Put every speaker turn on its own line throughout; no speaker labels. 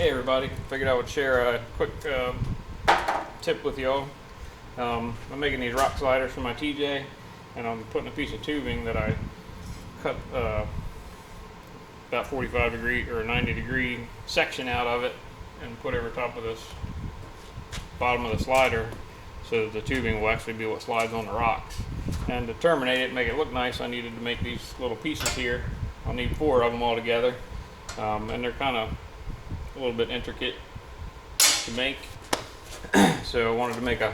Hey everybody, figured I would share a quick tip with y'all. I'm making these rock sliders for my TJ, and I'm putting a piece of tubing that I cut about 45 degree or 90 degree section out of it and put over top of this bottom of the slider so that the tubing will actually be what slides on the rocks. And to terminate it and make it look nice, I needed to make these little pieces here. I'll need 4 of them all together, and they're kind of a little bit intricate to make. So I wanted to make a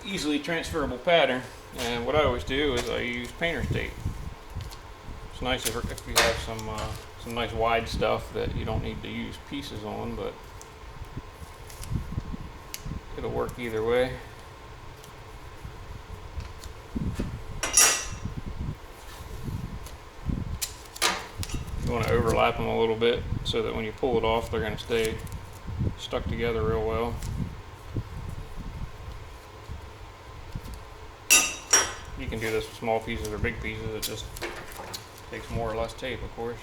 easily transferable pattern, and what I always do is I use painter's tape. It's nice if you have some nice wide stuff that you don't need to use pieces on, but it'll work either way. You want to overlap them a little bit so that when you pull it off, they're going to stay stuck together real well. You can do this with small pieces or big pieces. It just takes more or less tape, of course.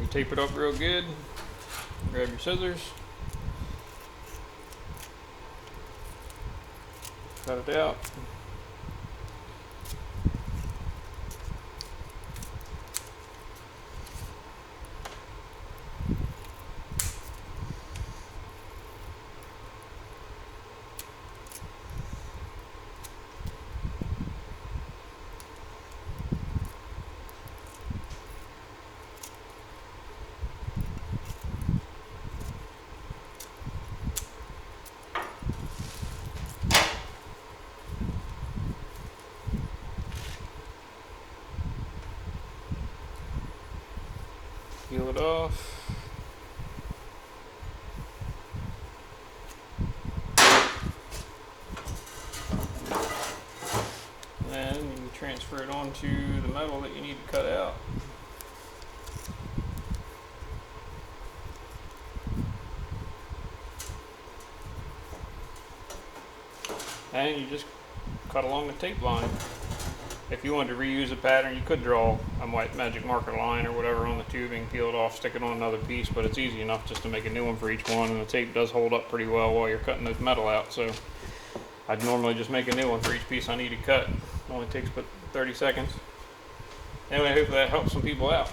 You tape it up real good. Grab your scissors. Cut it out. Peel it off. And then you transfer it onto the metal that you need to cut out. And you just cut along the tape line. If you wanted to reuse a pattern, you could draw a white magic marker line or whatever on the tubing, peel it off, stick it on another piece, but it's easy enough just to make a new one for each one, and the tape does hold up pretty well while you're cutting the metal out. So I'd normally just make a new one for each piece I need to cut. It only takes but 30 seconds. Anyway, I hope that helps some people out.